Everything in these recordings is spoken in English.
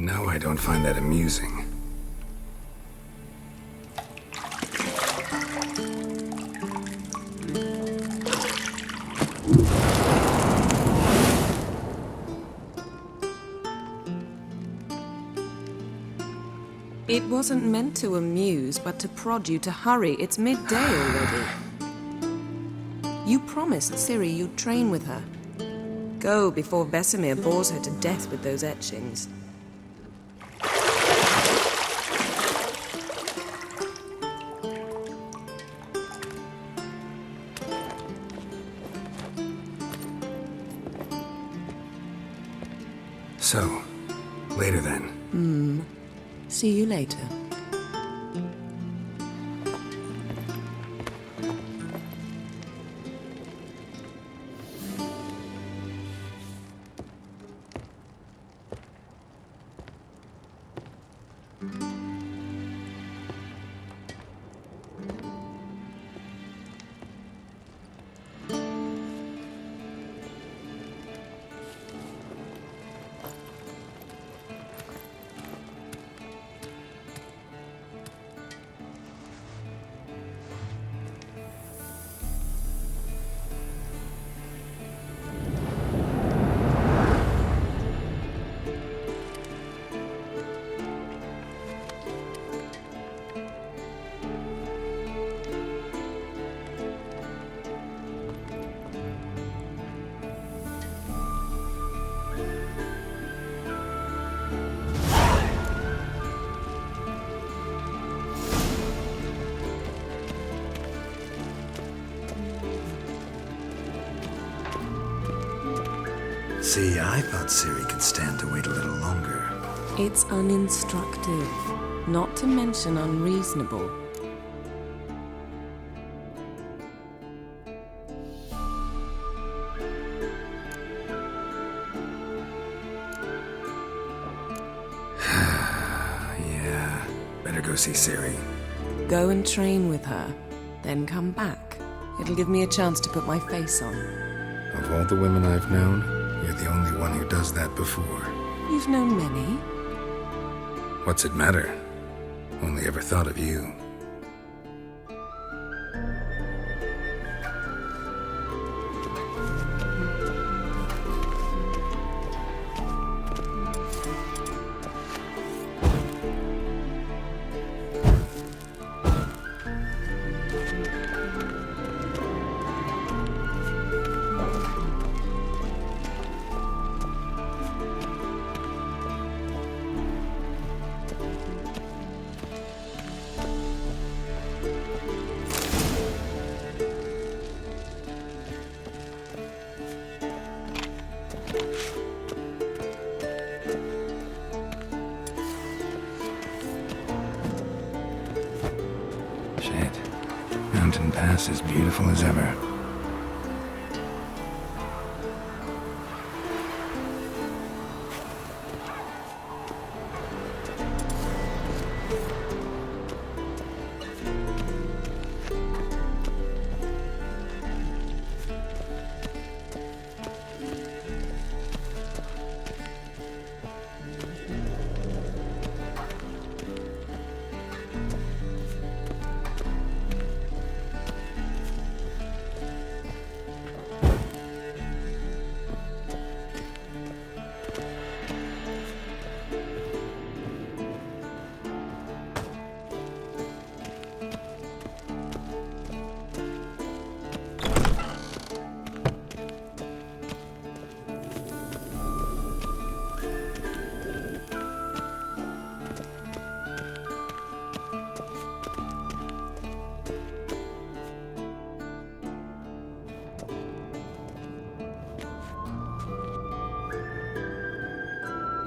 know I don't find that amusing. It wasn't meant to amuse, but to prod you to hurry. It's midday already. You promised Siri you'd train with her. Go before Vesemir bores her to death with those etchings. So, later then. See you later. See, I thought Siri could stand to wait a little longer. It's uninstructive, not to mention unreasonable. Yeah, better go see Siri. Go and train with her, then come back. It'll give me a chance to put my face on. Of all the women I've known, you're the only one who does that before. You've known many. What's it matter? Only ever thought of you. Mountain Pass as beautiful as ever.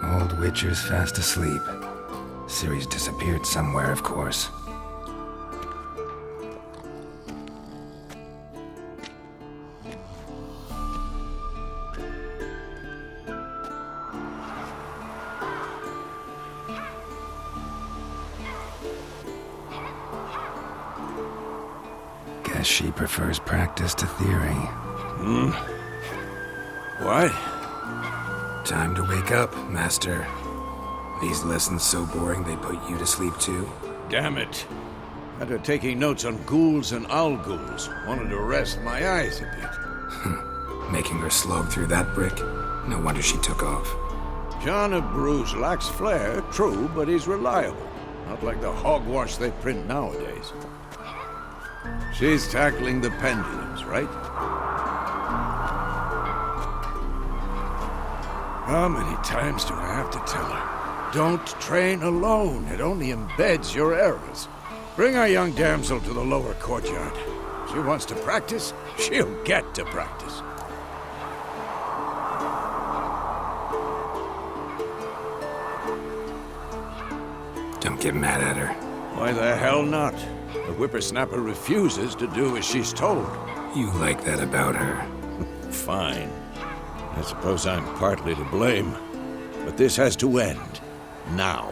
Old Witcher's fast asleep. Ciri's disappeared somewhere, of course. Guess she prefers practice to theory. What? Time to wake up, Master. These lessons so boring they put you to sleep too? Damn it. After taking notes on ghouls and owl ghouls, wanted to rest my eyes a bit. Making her slog through that brick? No wonder she took off. John of Bruges lacks flair, true, but he's reliable. Not like the hogwash they print nowadays. She's tackling the pendulums, right? How many times do I have to tell her? Don't train alone. It only embeds your errors. Bring our young damsel to the lower courtyard. She wants to practice, she'll get to practice. Don't get mad at her. Why the hell not? The whippersnapper refuses to do as she's told. You like that about her. Fine. I suppose I'm partly to blame. But this has to end. Now.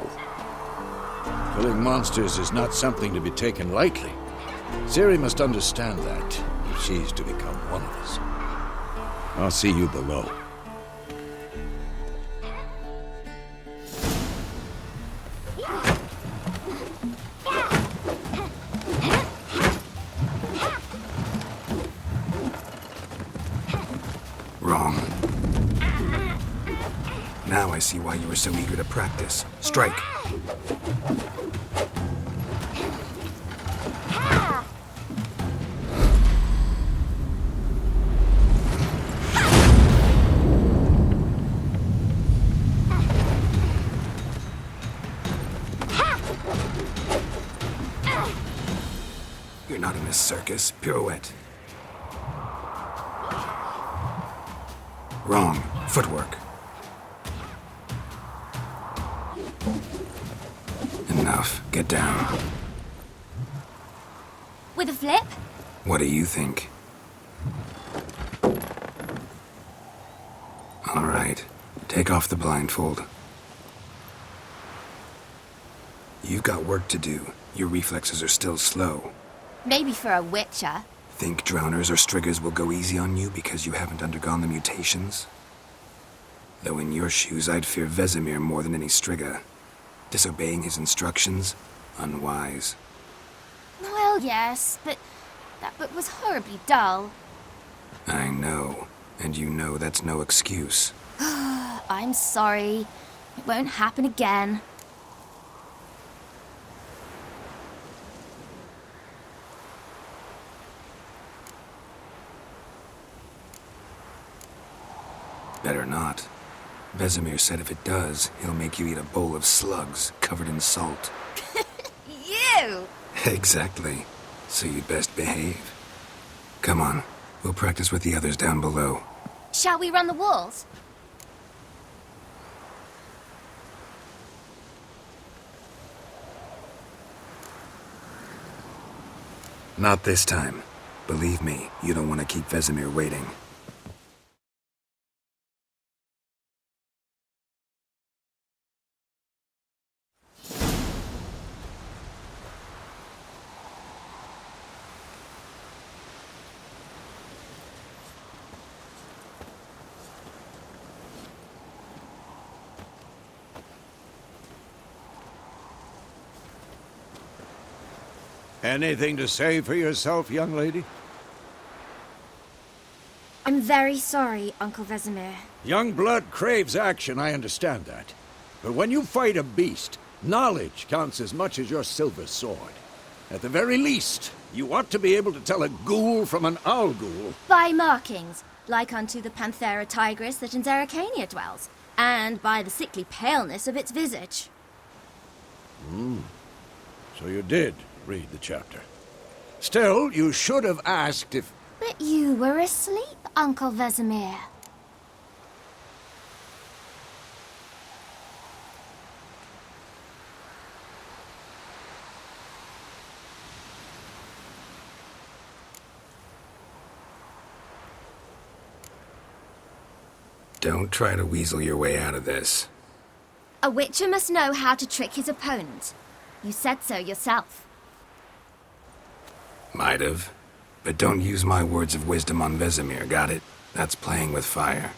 Killing monsters is not something to be taken lightly. Siri must understand that, if she's to become one of us. I'll see you below. Wrong. Now I see why you were so eager to practice. Strike. You're not in this circus. Pirouette. Wrong. Footwork. Enough. Get down. With a flip? What do you think? All right. Take off the blindfold. You've got work to do. Your reflexes are still slow. Maybe for a witcher. Think drowners or striggers will go easy on you because you haven't undergone the mutations? Though in your shoes, I'd fear Vesemir more than any strigger. Disobeying his instructions? Unwise. Well, yes, but that book was horribly dull. I know. And you know that's no excuse. I'm sorry. It won't happen again. Better not. Vesemir said if it does, he'll make you eat a bowl of slugs covered in salt. You! Exactly. So you'd best behave. Come on. We'll practice with the others down below. Shall we run the walls? Not this time. Believe me, you don't want to keep Vesemir waiting. Anything to say for yourself, young lady? I'm very sorry, Uncle Vesemir. Young blood craves action, I understand that. But when you fight a beast, knowledge counts as much as your silver sword. At the very least, you ought to be able to tell a ghoul from an owl ghoul. By markings, like unto the Panthera tigris that in Zeracania dwells, and by the sickly paleness of its visage. So you did read the chapter. Still, you should have asked if... But you were asleep, Uncle Vesemir. Don't try to weasel your way out of this. A witcher must know how to trick his opponent. You said so yourself. Might have. But don't use my words of wisdom on Vesemir, got it? That's playing with fire.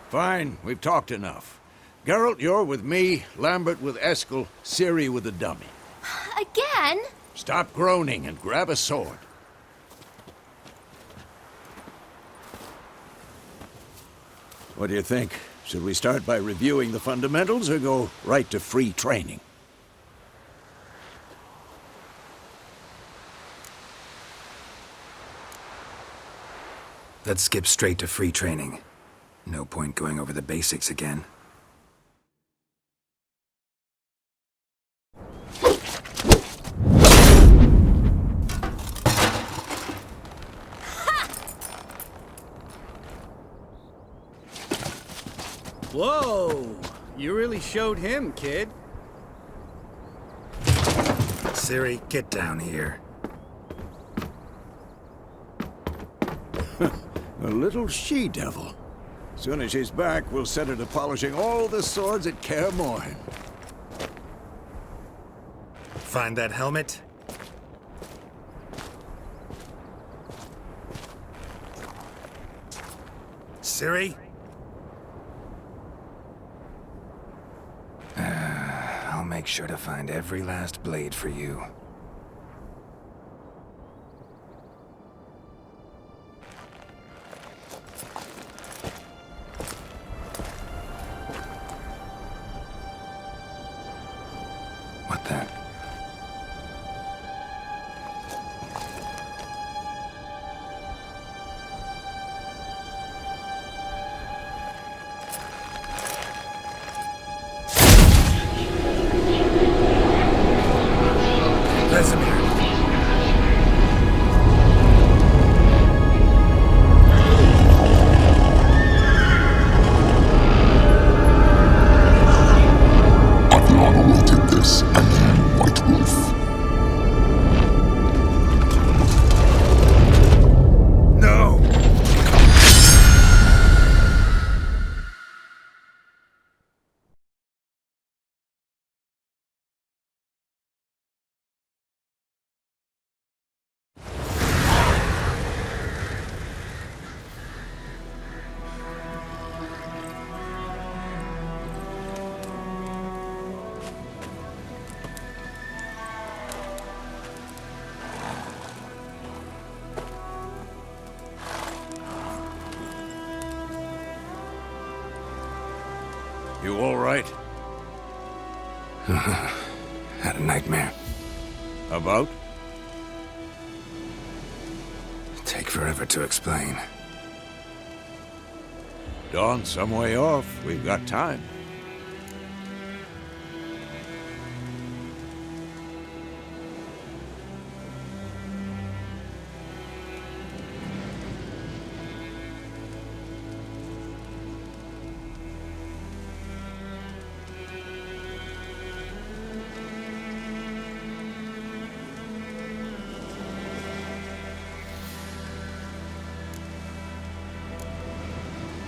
Fine, we've talked enough. Geralt, you're with me, Lambert with Eskel, Siri with the dummy. Again? Stop groaning and grab a sword. What do you think? Should we start by reviewing the fundamentals or go right to free training? Let's skip straight to free training. No point going over the basics again. Whoa! You really showed him, kid. Siri, get down here. A little she-devil. Soon as she's back, we'll set her to polishing all the swords at Kaer Morhen. Find that helmet? Siri? I'll make sure to find every last blade for you. What the? Vesemir. Adriano did this, and you, White Wolf. No! You all right? Had a nightmare. About? Take forever to explain. Dawn's some way off. We've got time.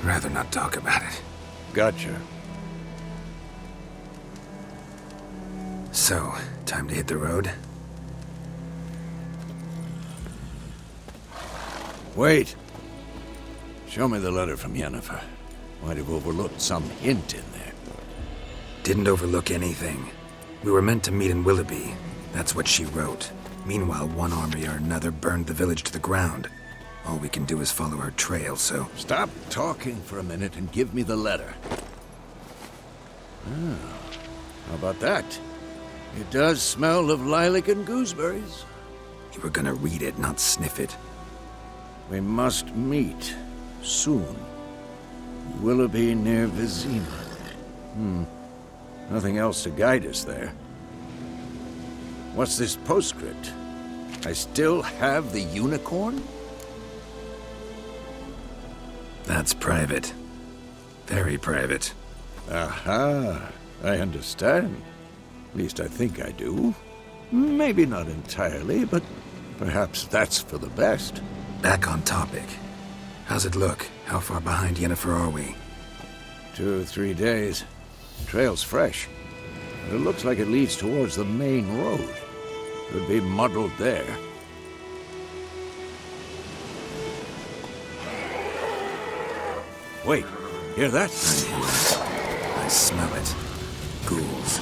Rather not talk about it. Gotcha. So, time to hit the road? Wait. Show me the letter from Yennefer. Might have overlooked some hint in there. Didn't overlook anything. We were meant to meet in Willoughby. That's what she wrote. Meanwhile, one army or another burned the village to the ground. All we can do is follow her trail, so... Stop talking for a minute and give me the letter. Ah, how about that? It does smell of lilac and gooseberries. You were gonna read it, not sniff it. We must meet. Soon. Willoughby near Vizima. Nothing else to guide us there. What's this postscript? I still have the unicorn? That's private. Very private. Aha, I understand. At least I think I do. Maybe not entirely, but perhaps that's for the best. Back on topic. How's it look? How far behind Yennefer are we? 2 or 3 days. Trail's fresh. But it looks like it leads towards the main road. Could be muddled there. Wait, hear that? I I smell it. Ghouls.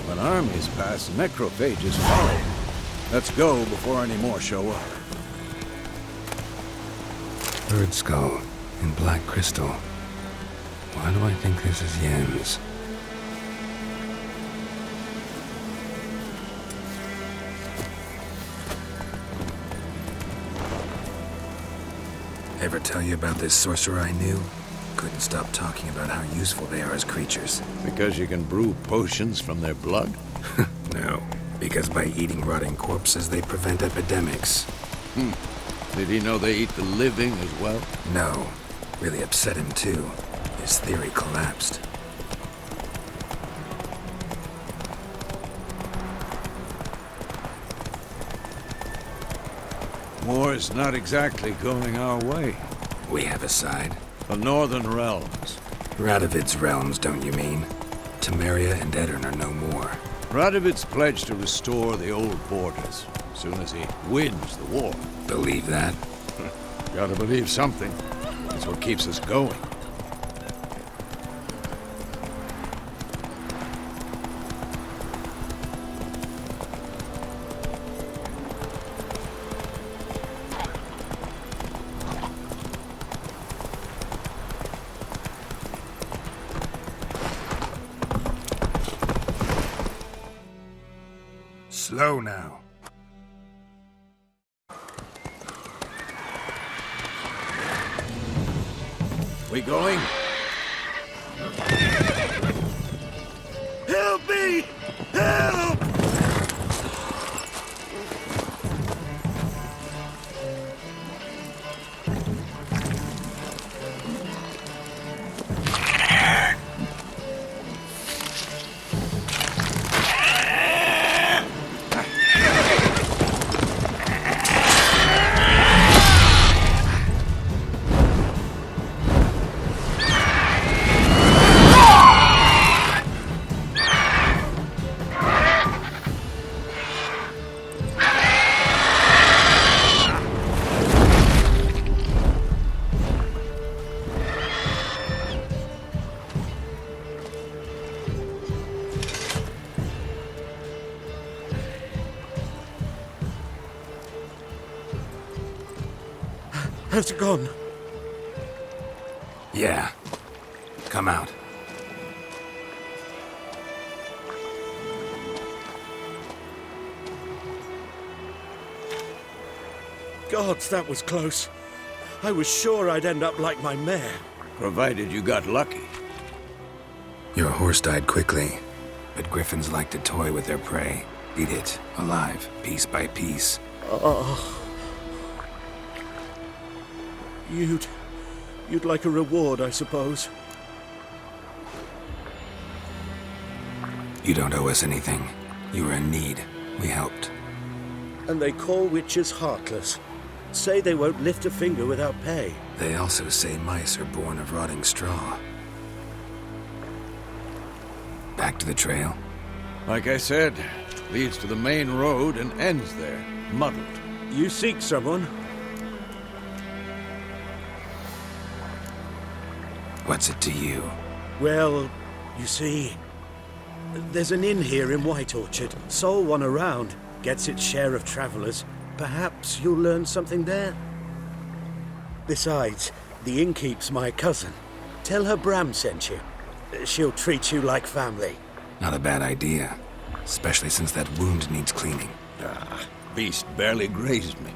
When armies pass, necrophages follow. Let's go before any more show up. Bird skull in black crystal. Why do I think this is Yen's? Ever tell you about this sorcerer I knew? Couldn't stop talking about how useful they are as creatures. Because you can brew potions from their blood? No, because by eating rotting corpses, they prevent epidemics. Did he know they eat the living as well? No. Really upset him, too. His theory collapsed. War's not exactly going our way. We have a side. The Northern Realms. Radovid's realms, don't you mean? Temeria and Edirn are no more. Radovid's pledged to restore the old borders, as soon as he wins the war. Believe that? Gotta believe something. That's what keeps us going. Slow now. We going? Help me! Help! Has it gone? Yeah. Come out. Gods, that was close. I was sure I'd end up like my mare. Provided you got lucky. Your horse died quickly, but griffins like to toy with their prey. Eat it, alive, piece by piece. Oh. You'd like a reward, I suppose. You don't owe us anything. You were in need. We helped. And they call witches heartless. Say they won't lift a finger without pay. They also say mice are born of rotting straw. Back to the trail? Like I said, leads to the main road and ends there, muddled. You seek someone? What's it to you? Well, you see, there's an inn here in White Orchard. Sole one around. Gets its share of travelers. Perhaps you'll learn something there. Besides, the innkeep's my cousin. Tell her Bram sent you. She'll treat you like family. Not a bad idea. Especially since that wound needs cleaning. Beast barely grazed me.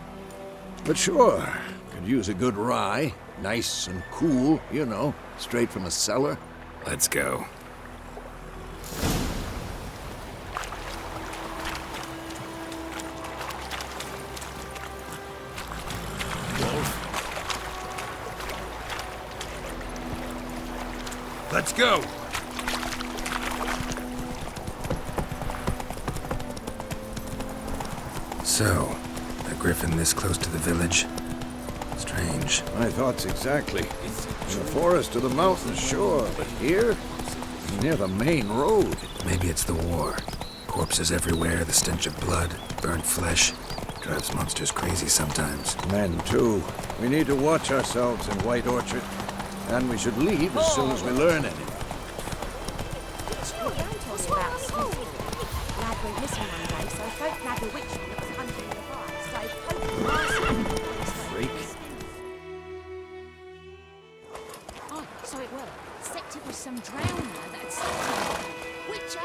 But sure, could use a good rye. Nice and cool, you know, straight from a cellar. Let's go. wolf. Let's go! So, a griffin this close to the village? Strange. My thoughts exactly. In the forest to the mountain shore, but here, near the main road. Maybe it's the war. Corpses everywhere, the stench of blood, burnt flesh. Drives monsters crazy sometimes. Men, too. We need to watch ourselves in White Orchard. And we should leave as soon as we learn anything. Freak. Oh, so it was. Except it was some drowner that had sucked him. Witcher,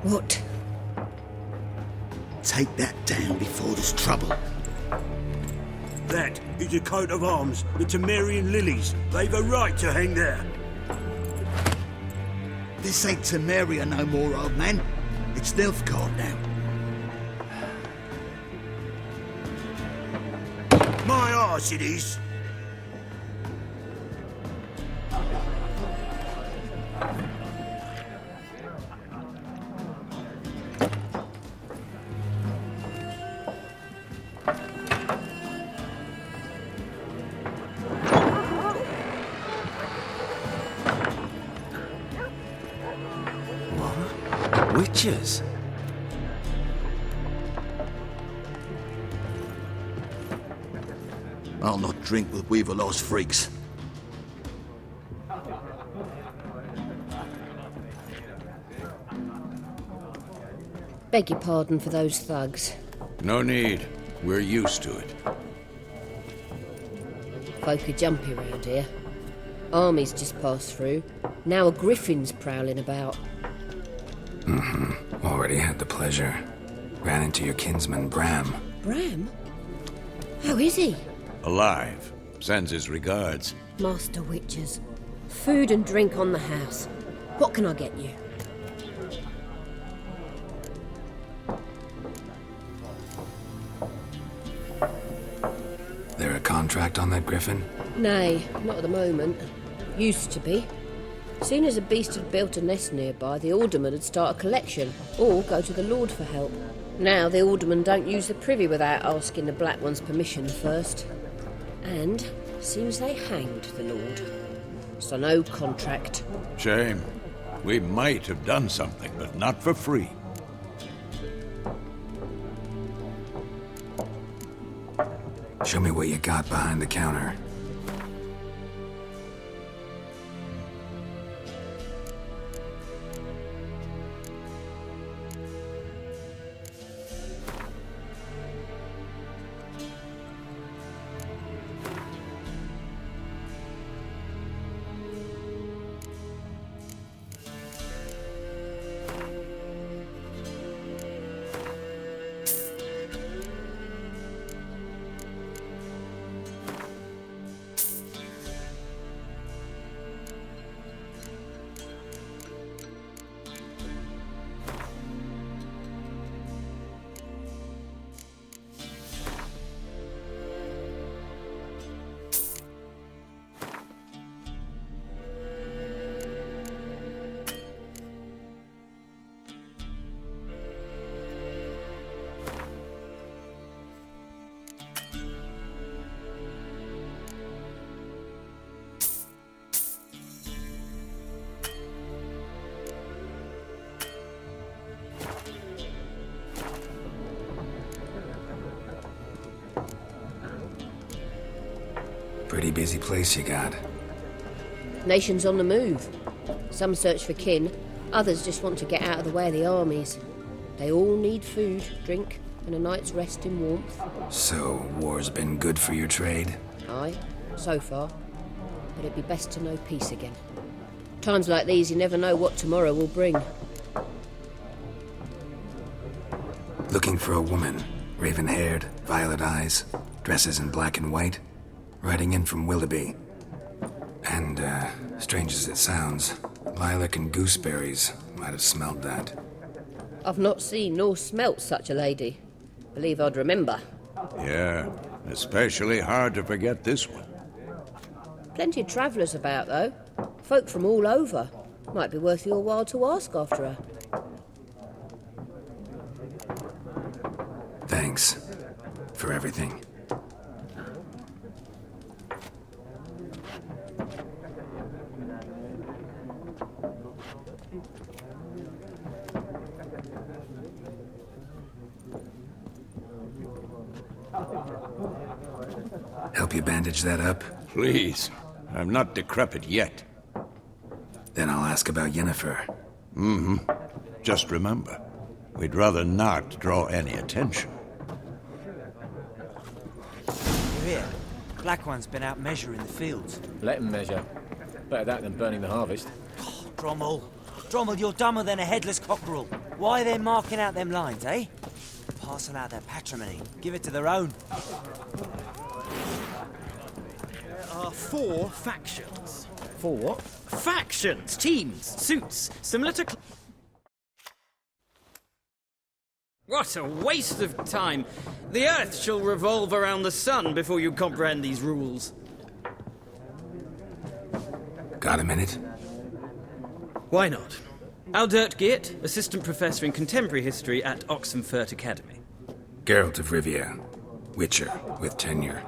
What? Take that down before there's trouble. That is a coat of arms, the Temerian lilies. They've a right to hang there. This ain't Temeria no more, old man. It's Nilfgaard now. My arse it is. Witches? I'll not drink with Weaverlaw's freaks. Beg your pardon for those thugs. No need. We're used to it. Folk are jumpy round here. Armies just passed through. Now a griffin's prowling about. Already had the pleasure. Ran into your kinsman, Bram. Bram? How is he? Alive. Sends his regards. Master Witchers. Food and drink on the house. What can I get you? There a contract on that griffin? Nay, not at the moment. Used to be. Soon as a beast had built a nest nearby, the alderman would start a collection, or go to the Lord for help. Now the alderman don't use the privy without asking the Black One's permission first. And seems they hanged the Lord. So no contract. Shame. We might have done something, but not for free. Show me what you got behind the counter. Pretty busy place you got. Nations on the move. Some search for kin, others just want to get out of the way of the armies. They all need food, drink, and a night's rest in warmth. So, war's been good for your trade? Aye, so far. But it'd be best to know peace again. Times like these, you never know what tomorrow will bring. Looking for a woman. Raven-haired, violet eyes, dresses in black and white. Riding in from Willoughby. And, strange as it sounds, lilac and gooseberries might have smelled that. I've not seen nor smelt such a lady. Believe I'd remember. Yeah, especially hard to forget this one. Plenty of travellers about, though. Folk from all over. Might be worth your while to ask after her. Thanks for everything. Help you bandage that up? Please. I'm not decrepit yet. Then I'll ask about Yennefer. Mm-hmm. Just remember, we'd rather not draw any attention. You're here. Black One's been out measuring the fields. Let him measure. Better that than burning the harvest. Oh, Drommel, you're dumber than a headless cockerel. Why are they marking out them lines, eh? Parcel out their patrimony. Give it to their own. There are 4 factions. 4 what? Factions, teams, suits, similar to... What a waste of time. The Earth shall revolve around the sun before you comprehend these rules. Got a minute? Why not? Aldert Geert, Assistant Professor in Contemporary History at Oxenfurt Academy. Geralt of Rivia, Witcher with tenure.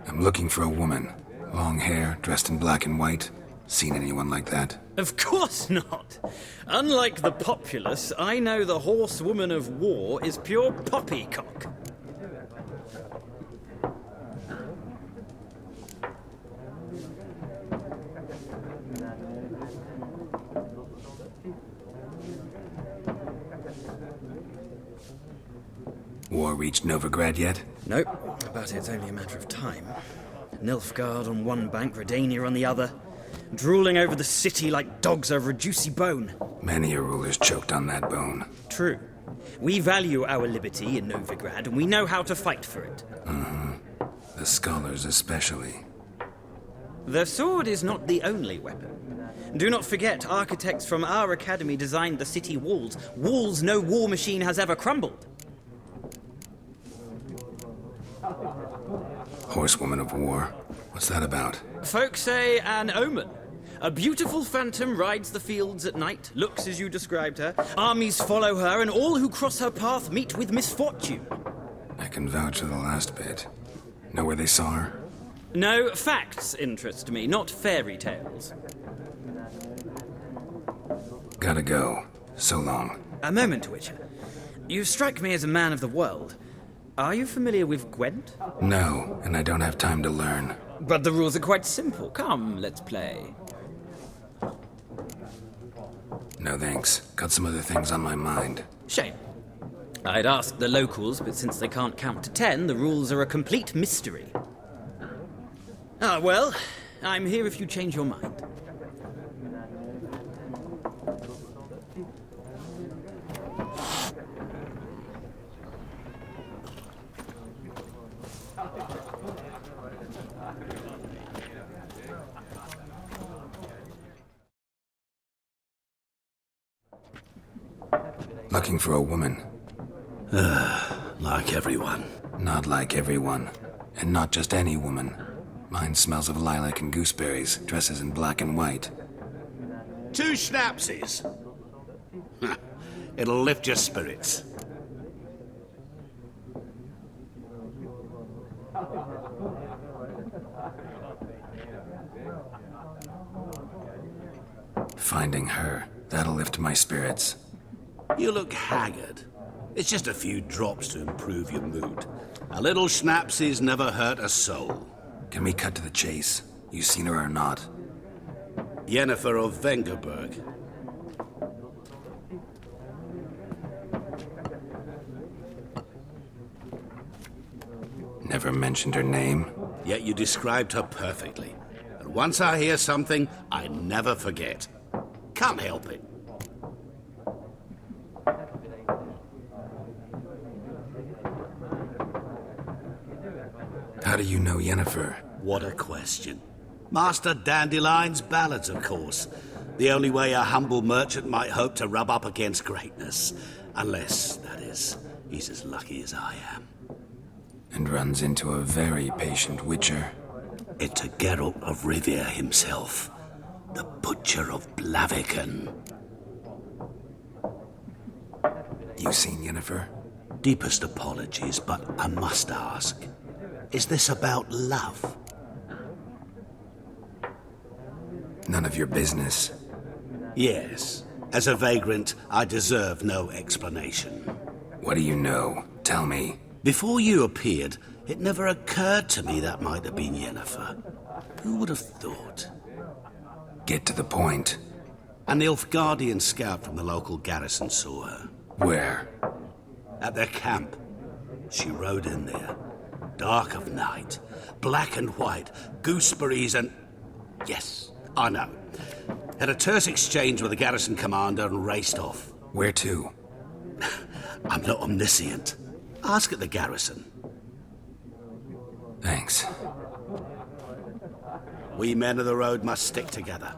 I'm looking for a woman. Long hair, dressed in black and white. Seen anyone like that? Of course not. Unlike the populace, I know the horsewoman of war is pure poppycock. War reached Novigrad yet? Nope, but it's only a matter of time. Nilfgaard on one bank, Redania on the other, drooling over the city like dogs over a juicy bone. Many a ruler's choked on that bone. True. We value our liberty in Novigrad, and we know how to fight for it. Mm-hmm. The scholars especially. The sword is not the only weapon. Do not forget, architects from our academy designed the city walls. Walls no war machine has ever crumbled. Horsewoman of war. What's that about? Folk say an omen. A beautiful phantom rides the fields at night, looks as you described her. Armies follow her, and all who cross her path meet with misfortune. I can vouch for the last bit. Know where they saw her? No, facts interest me, not fairy tales. Gotta go. So long. A moment, Witcher. You strike me as a man of the world. Are you familiar with Gwent? No, and I don't have time to learn. But the rules are quite simple. Come, let's play. No thanks. Got some other things on my mind. Shame. I'd ask the locals, but since they can't count to 10, the rules are a complete mystery. Ah, well, I'm here if you change your mind. Looking for a woman. Like everyone. Not like everyone. And not just any woman. Mine smells of lilac and gooseberries, dresses in black and white. 2 schnapsies. It'll lift your spirits. Finding her, that'll lift my spirits. You look haggard. It's just a few drops to improve your mood. A little schnapsies never hurt a soul. Can we cut to the chase? You seen her or not? Yennefer of Vengerberg. Never mentioned her name? Yet you described her perfectly. And Once I hear something, I never forget. Can't help it. How do you know Yennefer? What a question. Master Dandelion's ballads, of course. The only way a humble merchant might hope to rub up against greatness. Unless, that is, he's as lucky as I am. And runs into a very patient witcher. Into Geralt of Rivia himself. The Butcher of Blaviken. You seen Yennefer? Deepest apologies, but I must ask. Is this about love? None of your business. Yes. As a vagrant, I deserve no explanation. What do you know? Tell me. Before you appeared, it never occurred to me that might have been Yennefer. Who would have thought? Get to the point. An Nilfgaardian scout from the local garrison saw her. Where? At their camp. She rode in there. Dark of night. Black and white. Gooseberries and... Yes, I know. Had a terse exchange with the garrison commander and raced off. Where to? I'm not omniscient. Ask at the garrison. Thanks. We men of the road must stick together.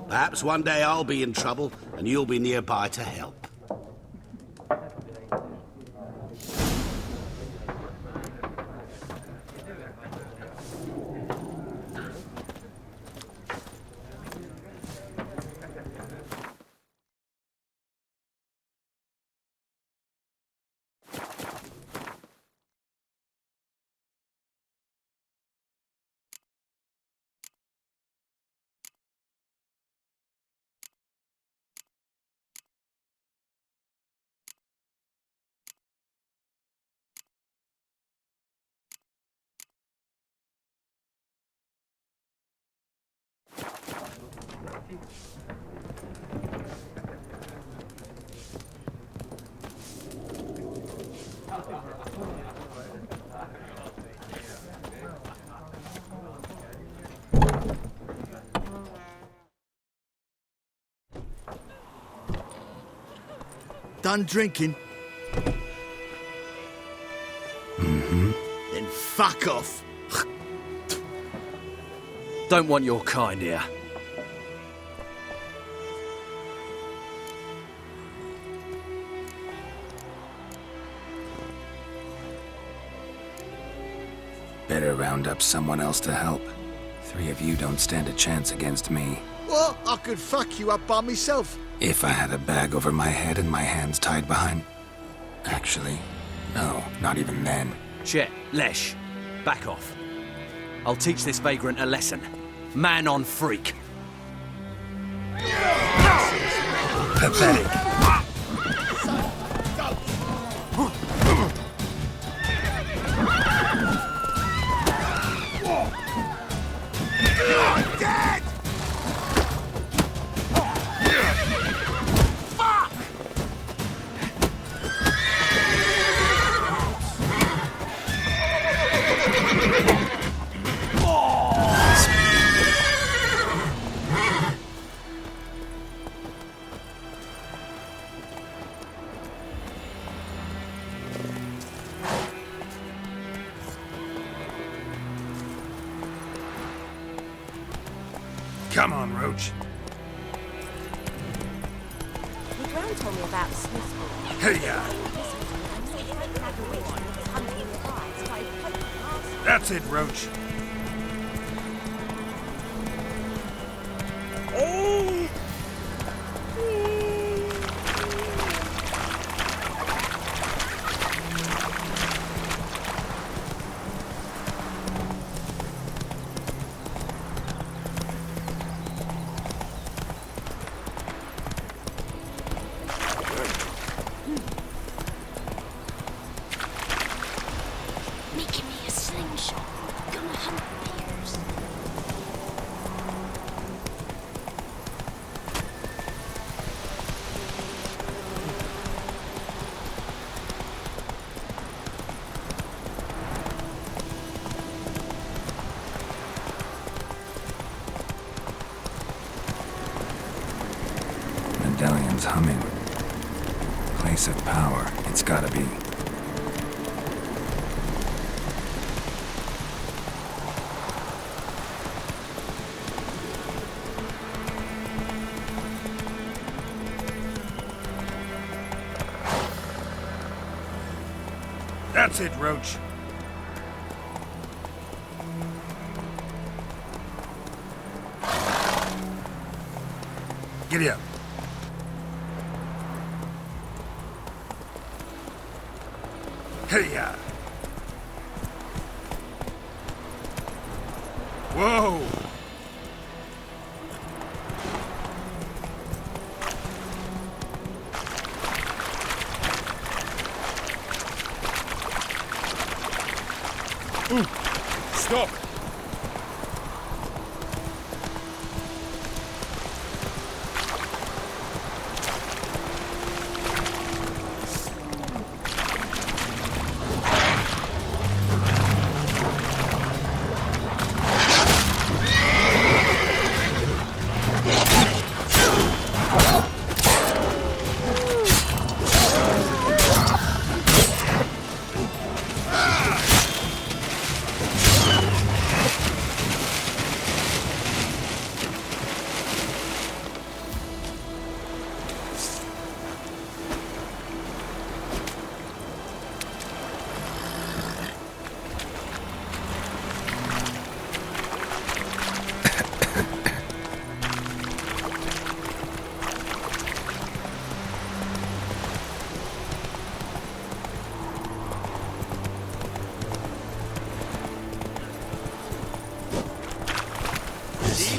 Perhaps one day I'll be in trouble and you'll be nearby to help. Done drinking? Mm-hmm. Then fuck off. Don't want your kind here. Better round up someone else to help. 3 of you don't stand a chance against me. What? I could fuck you up by myself. If I had a bag over my head and my hands tied behind... Actually, no, not even then. Chet, Lesh, back off. I'll teach this vagrant a lesson. Man on freak. Pathetic. Dead! Come on, Roach. Your gran told me about Smith's. Hey-ya! That's it, Roach. Making me a slingshot. Gonna humming. Place of power, it's gotta be. That's it, Roach. Giddy up. Hey-ya! Whoa! Stop!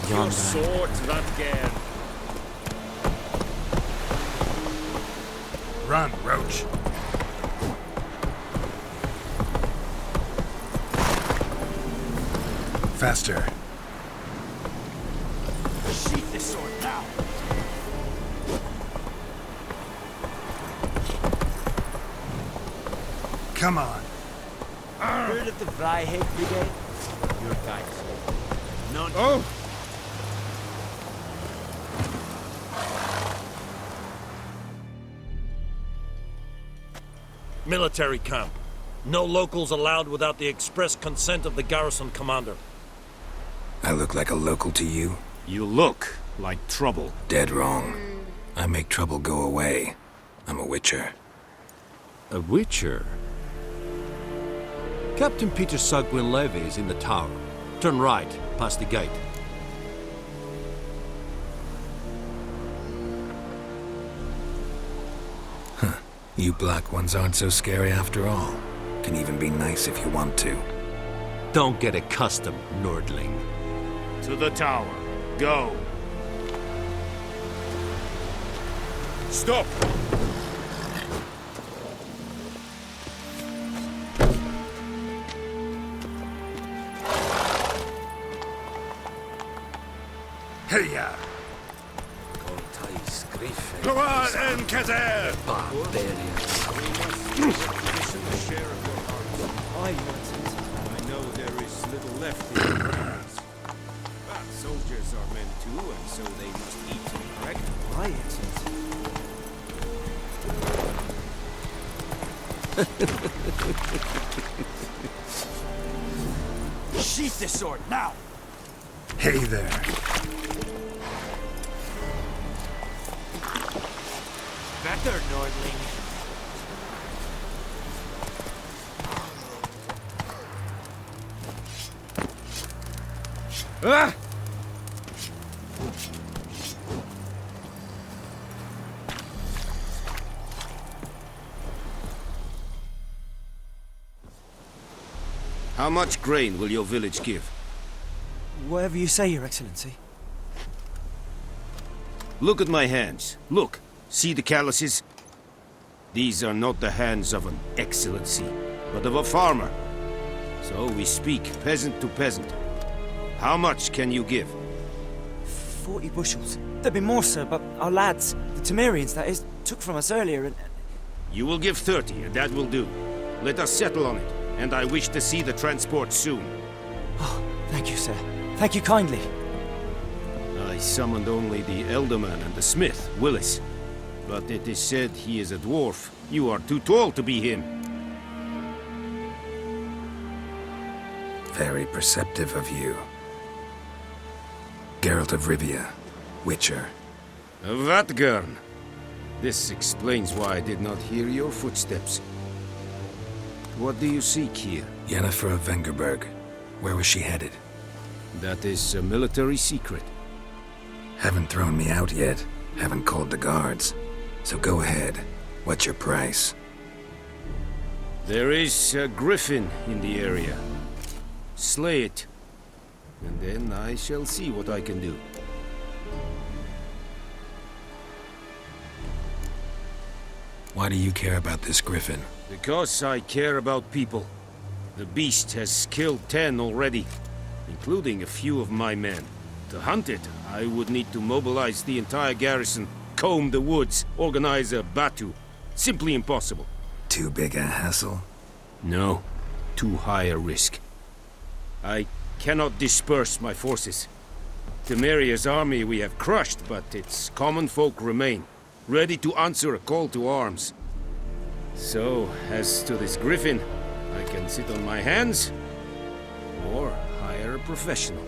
Your swords, Rutger. Run, Roach. Faster. Sheath this sword now. Come on. Heard of the Flyhead Brigade? Your thanks. None. Oh! Military camp. No locals allowed without the express consent of the garrison commander. I look like a local to you? You look like trouble. Dead wrong. I make trouble go away. I'm a witcher. A witcher? Captain Peter Sugwin Levy is in the tower. Turn right, past the gate. You black ones aren't so scary after all. Can even be nice if you want to. Don't get accustomed, Nordling. To the tower. Go. Stop! Hey-ya! Go on, Encader! I know there is little left in the grounds. But soldiers are men too, and so they must eat and correct. Sheath this sword, now! Hey there. Better, Nordling. Ah! How much grain will your village give? Whatever you say, Your Excellency. Look at my hands. Look. See the calluses? These are not the hands of an excellency, but of a farmer. So we speak peasant to peasant. How much can you give? 40 bushels. There'd be more, sir, but our lads, the Temerians, that is, took from us earlier and... You will give 30, and that will do. Let us settle on it, and I wish to see the transport soon. Oh, thank you, sir. Thank you kindly. I summoned only the Elderman and the smith, Willis. but it is said he is a dwarf. You are too tall to be him. Very perceptive of you. Geralt of Rivia, Witcher. Vatgern. This explains why I did not hear your footsteps. What do you seek here? Yennefer of Vengerberg. Where was she headed? That is a military secret. Haven't thrown me out yet. Haven't called the guards. So go ahead. What's your price? There is a griffin in the area. Slay it. And then I shall see what I can do. Why do you care about this griffin? Because I care about people. The beast has killed 10 already, including a few of my men. To hunt it, I would need to mobilize the entire garrison, comb the woods, organize a batu. Simply impossible. Too big a hassle? No, too high a risk. I cannot disperse my forces. Temeria's army we have crushed, but its common folk remain, ready to answer a call to arms. So, as to this griffin, I can sit on my hands, or hire a professional.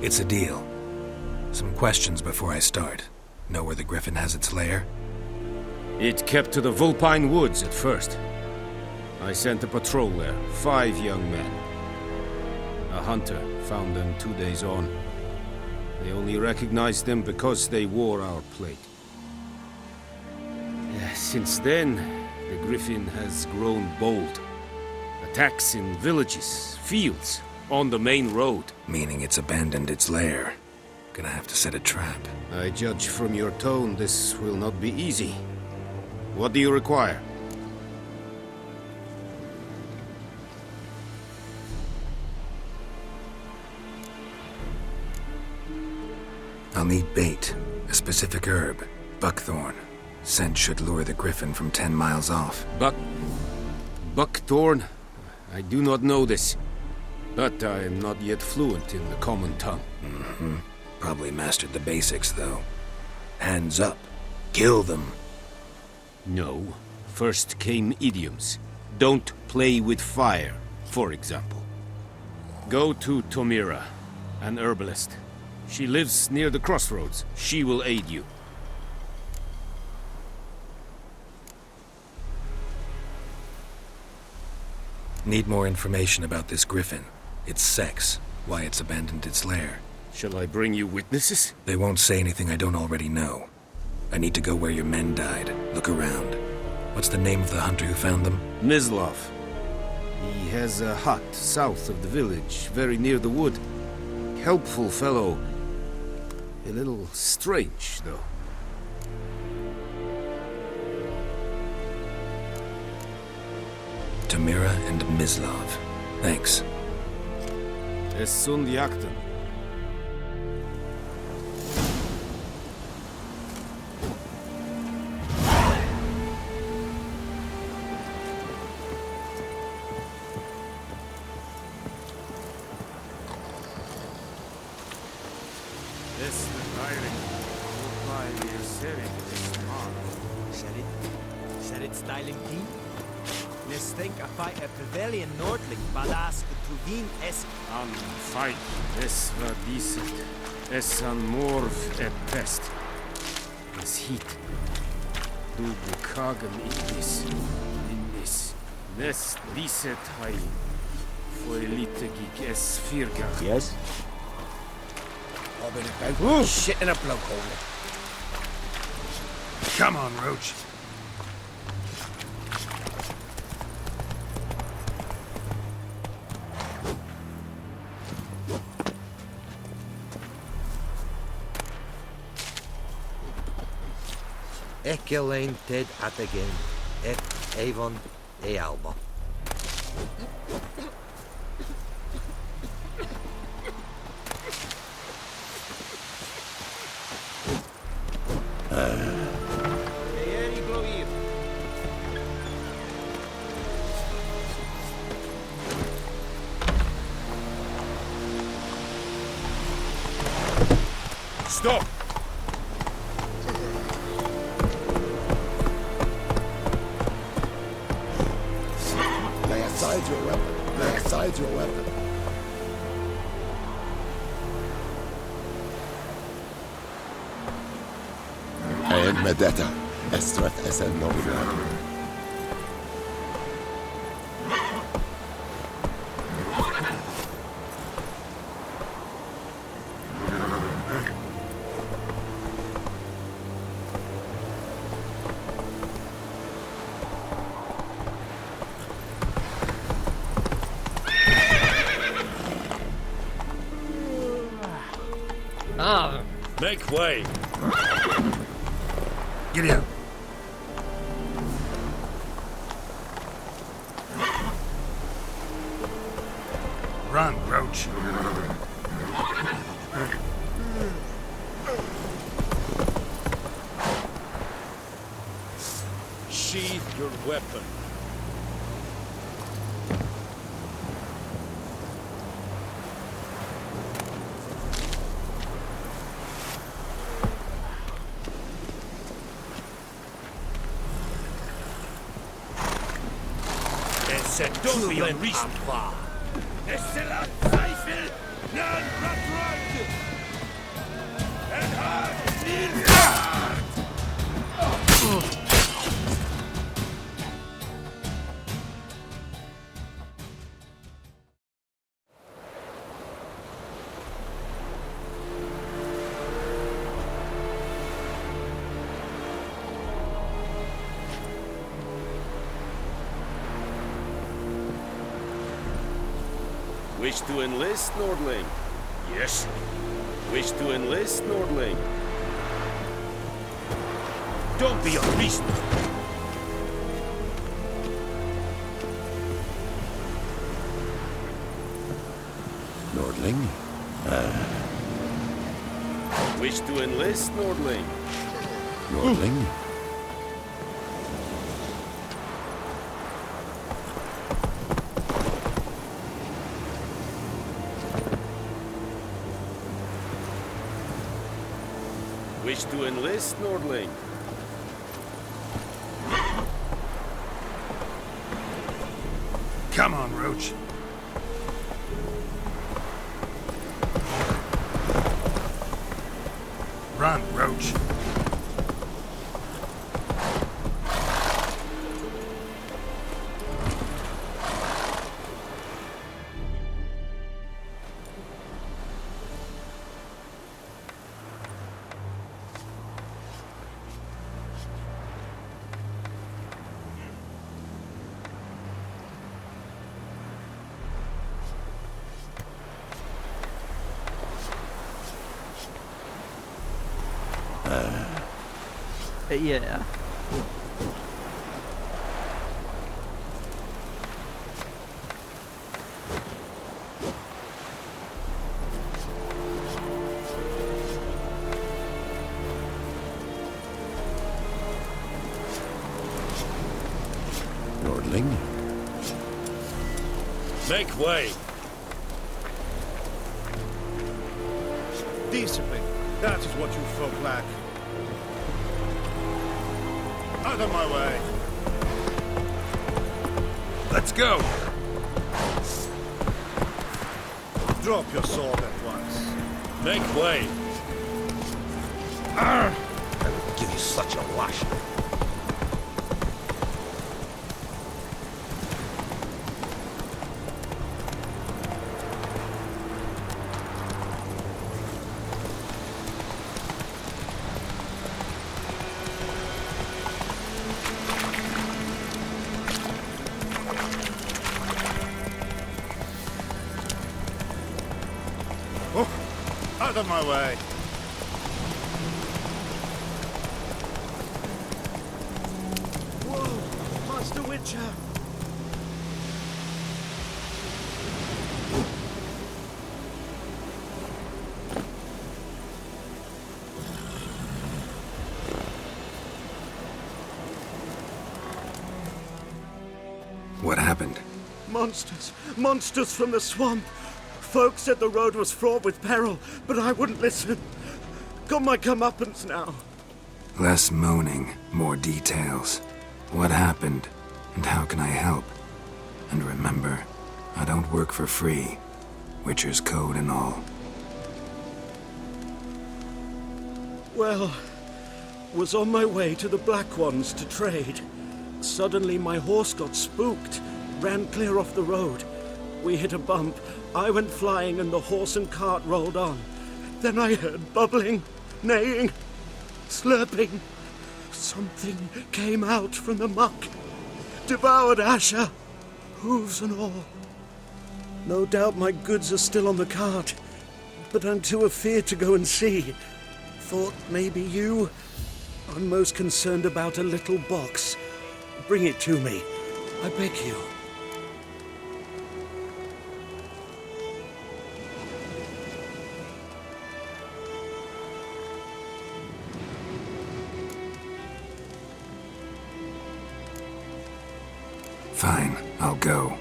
It's a deal. Some questions before I start. Know where the griffin has its lair? It kept to the Vulpine Woods at first. I sent a patrol there, 5 young men. A hunter found them 2 days on. They only recognized them because they wore our plate. Since then, the griffin has grown bold. Attacks in villages, fields, on the main road. Meaning it's abandoned its lair. Gonna have to set a trap. I judge from your tone this will not be easy. What do you require? I'll need bait, a specific herb, buckthorn. Scent should lure the griffin from 10 miles off. Buckthorn? I do not know this. But I am not yet fluent in the common tongue. Mm-hmm. Probably mastered the basics, though. Hands up. Kill them. No. First came idioms. Don't play with fire, for example. Go to Tomira, an herbalist. She lives near the crossroads. She will aid you. Need more information about this griffin. Its sex, why it's abandoned its lair. Shall I bring you witnesses? They won't say anything I don't already know. I need to go where your men died. Look around. What's the name of the hunter who found them? Mislav. He has a hut south of the village, very near the wood. Helpful fellow. A little strange, though. Tomira and Mislav. Thanks. Es sunt jakten. Sherrit styling team? Nes think a fight a pavilion nordling badass between es An fight es var diset. Es an morv et pest. Es hit. Du bekagen in this. Nes diset hai. Foelite gig es firgach. Yes? I've been about shit in a blowhole. Come on, Roach. Ekelein ted at again. Et Avon e Alba. Stop! you're welcome. And Medetta, Estrath Esen Novia. Make way. Get in. Run, Roach. Sheath your weapon. Don't be unreasonable. Wish to enlist, Nordling? Yes. Wish to enlist, Nordling? Don't be unreasonable. Nordling? Wish to enlist, Nordling? Nordling? Wish to enlist, Nordling? Come on, Roach. Run, Roach. Yeah. Nordling? Make way. Discipline. That is what you folk lack. Out of my way. Let's go. Drop your sword at once. Make way. I will give you such a lash. Out of my way. Whoa, Master Witcher! What happened? Monsters! Monsters from the swamp! Folks said the road was fraught with peril, but I wouldn't listen. Got my comeuppance now. Less moaning, more details. What happened, and how can I help? And remember, I don't work for free. Witcher's code and all. Well, was on my way to the Black Ones to trade. Suddenly my horse got spooked, ran clear off the road. We hit a bump, I went flying and the horse and cart rolled on. Then I heard bubbling, neighing, slurping. Something came out from the muck, devoured Asher, hooves and all. No doubt my goods are still on the cart, but I'm too afeard to go and see. Thought maybe you... I'm most concerned about a little box. Bring it to me, I beg you. Fine, I'll go.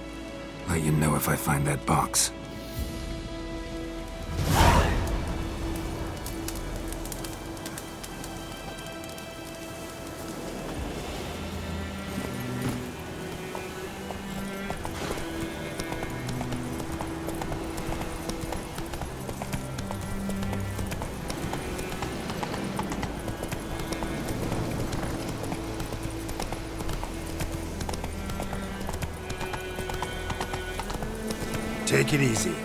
Let you know if I find that box. Take it easy.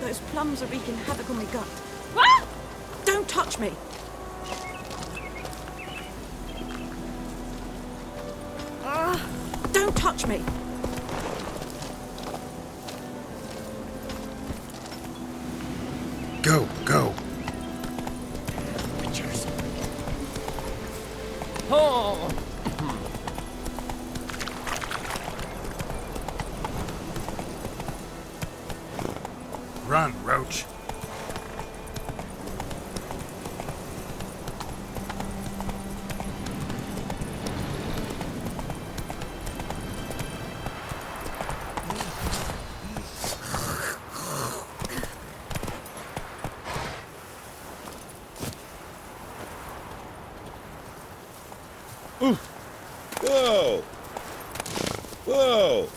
Those plums are wreaking havoc on my gut. Ah! Don't touch me! Don't touch me! Go, go. Witchers. Oh! Run, Roach. Whoa! Whoa!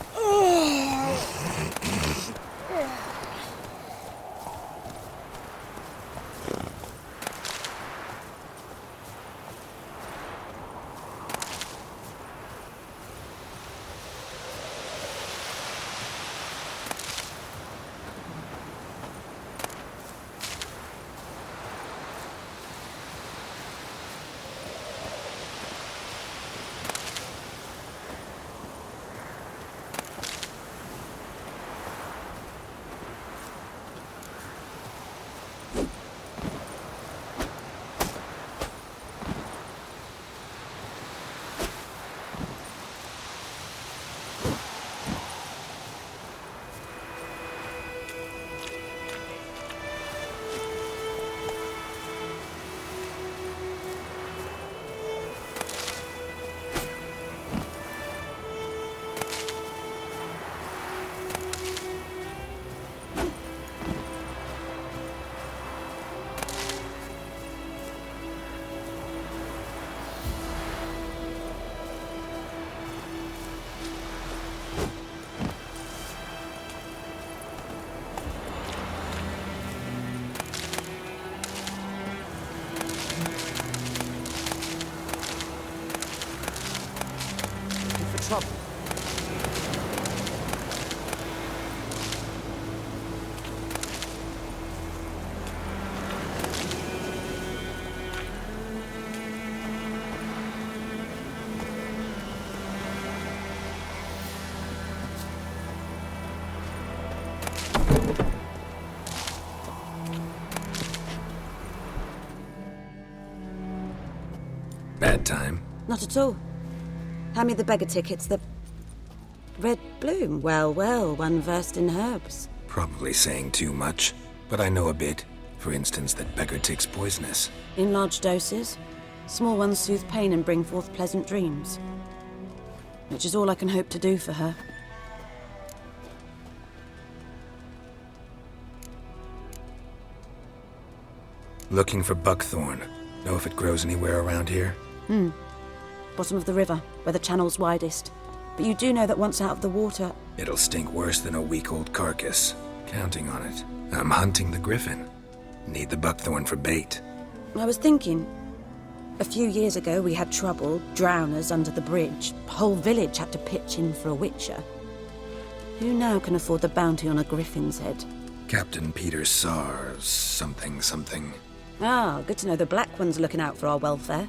Trouble. Not at all. Hand me the beggar tickets, the red bloom. Well, well, one versed in herbs. Probably saying too much, but I know a bit. For instance, that beggar tick's poisonous. In large doses. Small ones soothe pain and bring forth pleasant dreams. Which is all I can hope to do for her. Looking for buckthorn. Know if it grows anywhere around here? Bottom of the river, where the channel's widest. But you do know that once out of the water... It'll stink worse than a week-old carcass. Counting on it. I'm hunting the griffin. Need the buckthorn for bait. I was thinking... A few years ago we had trouble, drowners under the bridge. Whole village had to pitch in for a witcher. Who now can afford the bounty on a griffin's head? Captain Peter Sar... something. Ah, good to know the Black One's looking out for our welfare.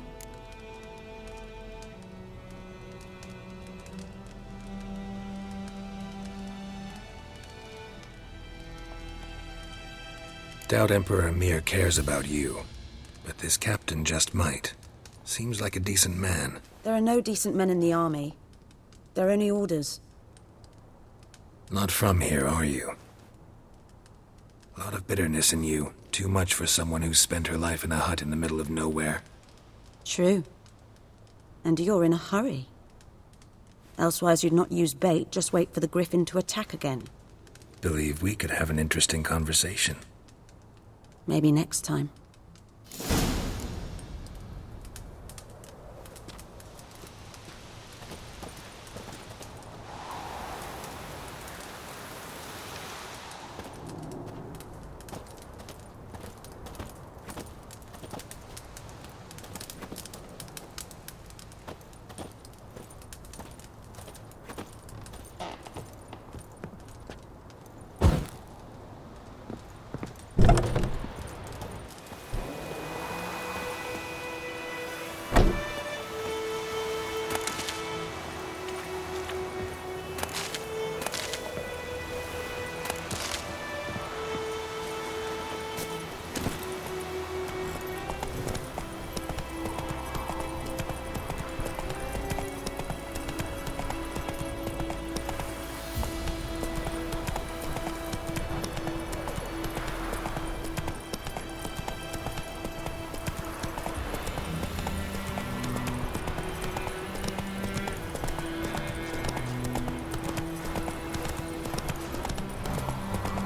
Doubt Emperor Emir cares about you, but this captain just might. Seems like a decent man. There are no decent men in the army. There are only orders. Not from here, are you? A lot of bitterness in you. Too much for someone who's spent her life in a hut in the middle of nowhere. True. And you're in a hurry. Elsewise you'd not use bait, just wait for the griffin to attack again. Believe we could have an interesting conversation. Maybe next time.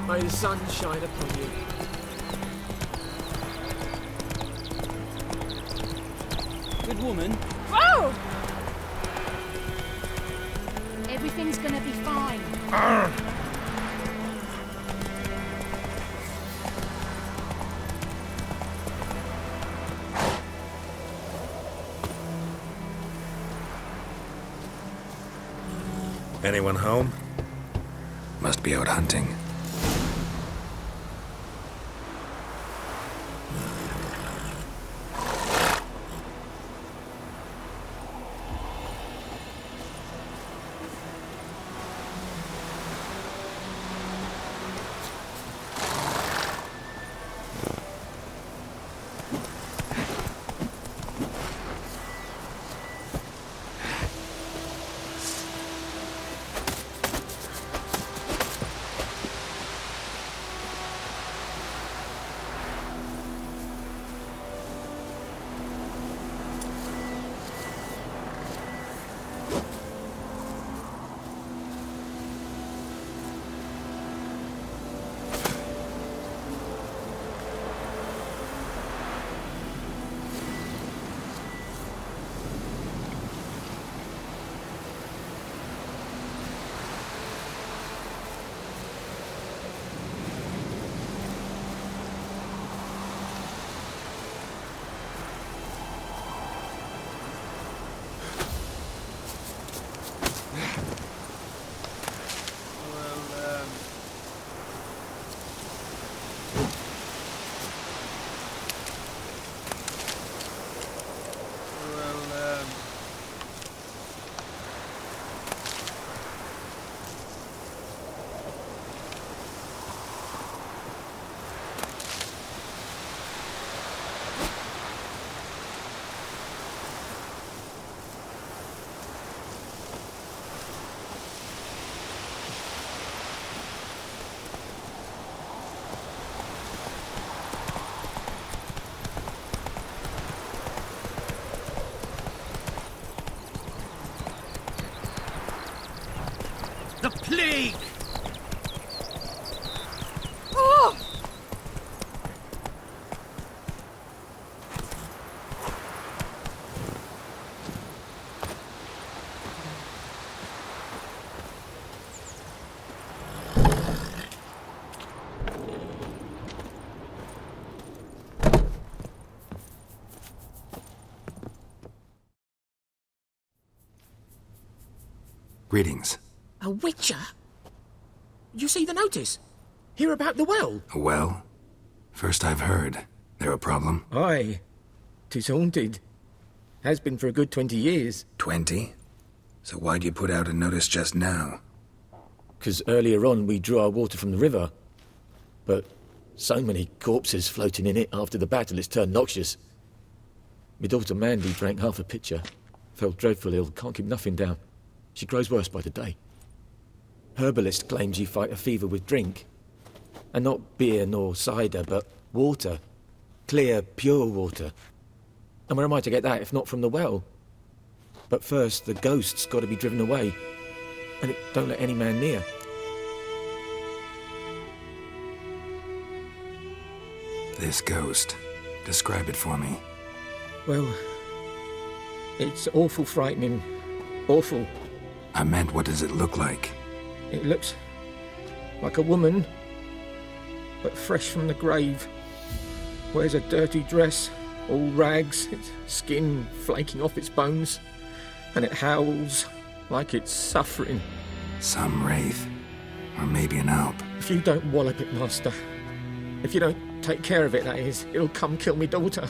May the sun shine upon you. Good woman. Whoa! Everything's gonna be fine. Anyone home? Must be out hunting. The plague! Oh! Greetings. A witcher? You see the notice? Hear about the well? A well? First I've heard. There a problem? Aye. 'Tis haunted. Has been for a good 20 years. 20? So why'd you put out a notice just now? 'Cause earlier on we drew our water from the river. But so many corpses floating in it after the battle it's turned noxious. My daughter Mandy drank half a pitcher. Fell dreadful ill, can't keep nothing down. She grows worse by the day. Herbalist claims you fight a fever with drink. And not beer nor cider, but water. Clear, pure water. And where am I to get that if not from the well? But first, the ghost's got to be driven away. And it don't let any man near. This ghost. Describe it for me. Well, it's awful frightening. Awful. I meant, what does it look like? It looks like a woman, but fresh from the grave. Wears a dirty dress, all rags, its skin flaking off its bones, and it howls like it's suffering. Some wraith. Or maybe an alp. If you don't wallop it, Master, if you don't take care of it, that is, it'll come kill me daughter.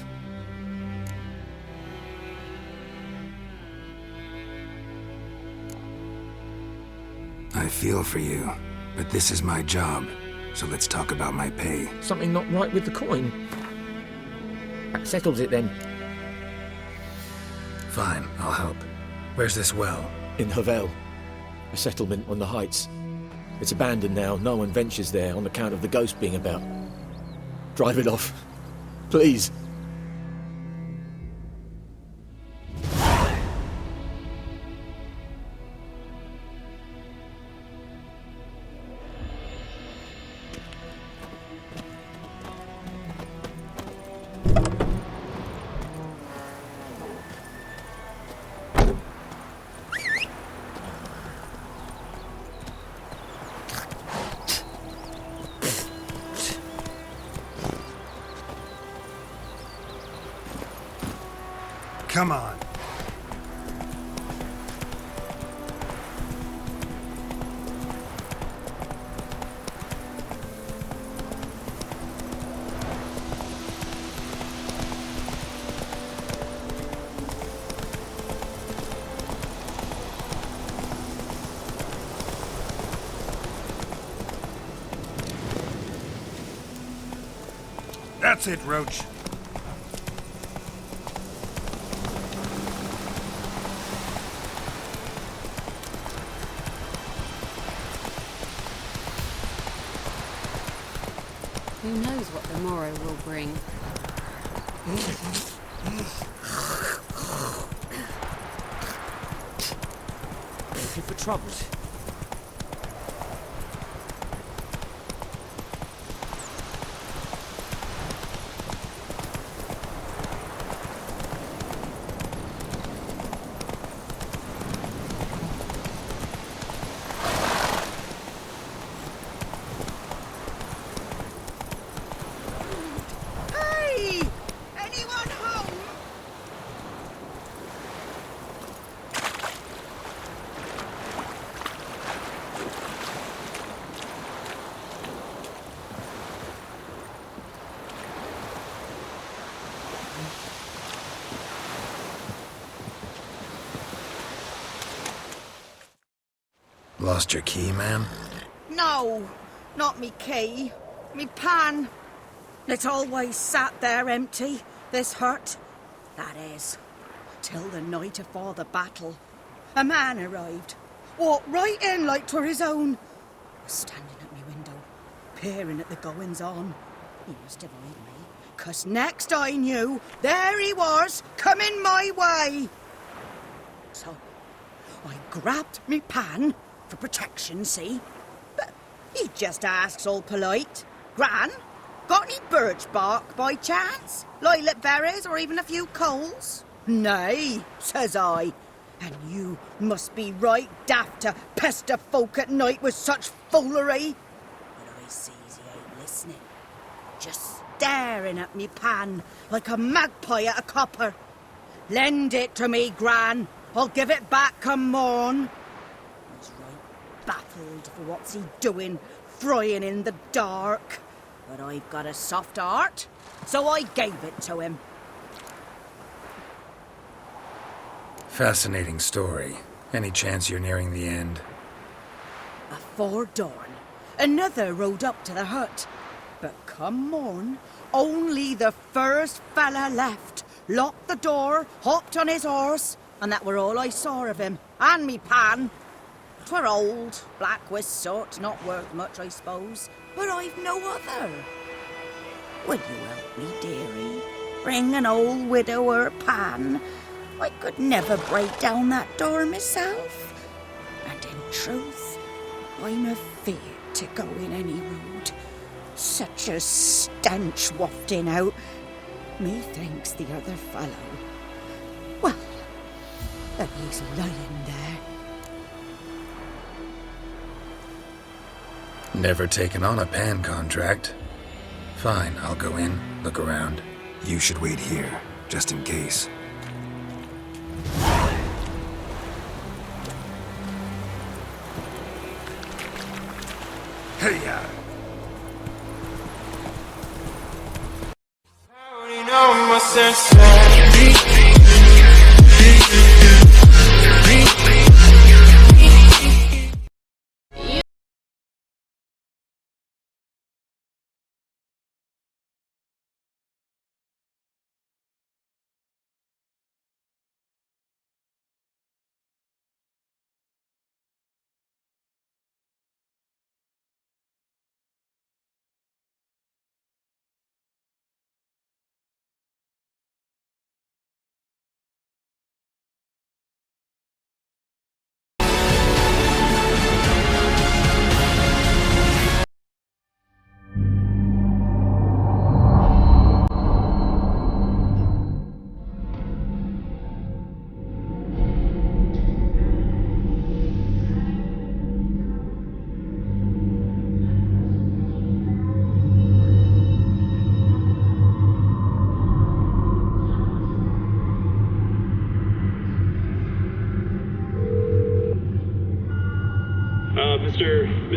I feel for you, but this is my job, so let's talk about my pay. Something not right with the coin. That settles it then. Fine, I'll help. Where's this well? In Havel, a settlement on the heights. It's abandoned now, no one ventures there on account of the ghost being about. Drive it off, please. Come on. That's it, Roach. Who knows what the morrow will bring? Looking for troubles? Lost your key, ma'am? No, not me key. Me pan. It's always sat there empty, this hut. That is, till the night afore the battle. A man arrived, walked right in like 'twere his own. Was standing at me window, peering at the goings-on. He must have eyed me, 'cause next I knew, there he was, coming my way. So, I grabbed me pan for protection, see? But he just asks all polite. Gran, got any birch bark by chance? Lilac berries or even a few coals? Nay, says I. And you must be right daft to pester folk at night with such foolery. But I sees he ain't listening. Just staring at me pan like a magpie at a copper. Lend it to me, Gran. I'll give it back come morn. He's right baffled for what's he doing, frying in the dark. But I've got a soft heart, so I gave it to him. Fascinating story. Any chance you're nearing the end? Afore dawn, another rode up to the hut. But come morn, only the first fella left. Locked the door, hopped on his horse, and that were all I saw of him. And me pan. 'Twere old, black with soot, not worth much, I suppose. But I've no other. Would you help me, dearie? Bring an old widower pan. I could never break down that door myself. And in truth, I'm afeard to go in any road. Such a stench wafting out. Methinks the other fellow. Well, that he's lying there. Never taken on a pan contract. Fine, I'll go in, look around. You should wait here, just in case. Hey-ya!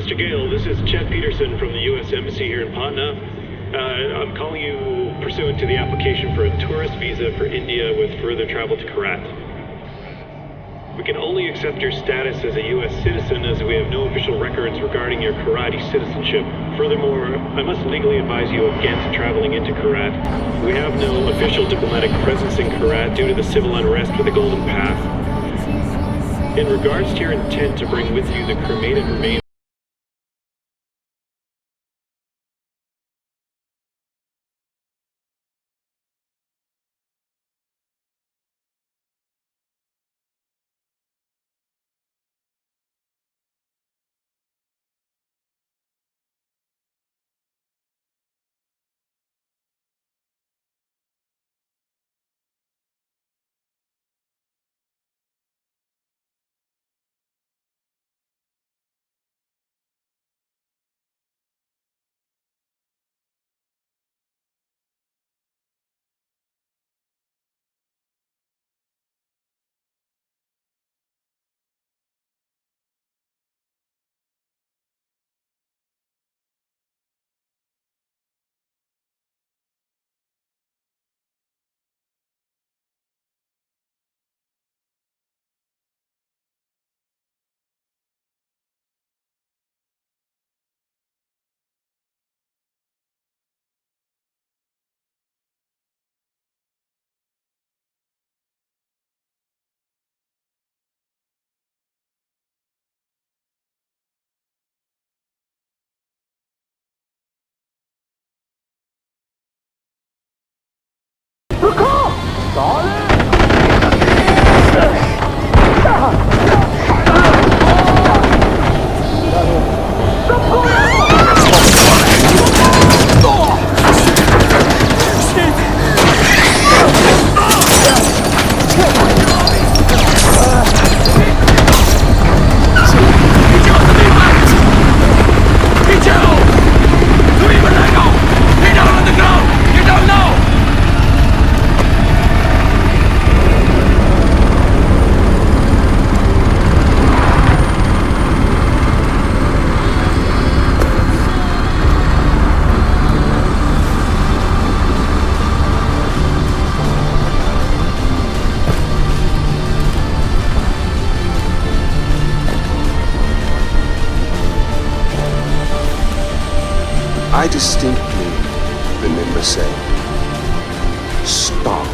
Mr. Gale, this is Chet Peterson from the U.S. Embassy here in Patna. I'm calling you pursuant to the application for a tourist visa for India with further travel to Karat. We can only accept your status as a U.S. citizen as we have no official records regarding your Karati citizenship. Furthermore, I must legally advise you against traveling into Karat. We have no official diplomatic presence in Karat due to the civil unrest with the Golden Path. In regards to your intent to bring with you the cremated remains I distinctly remember saying, stop.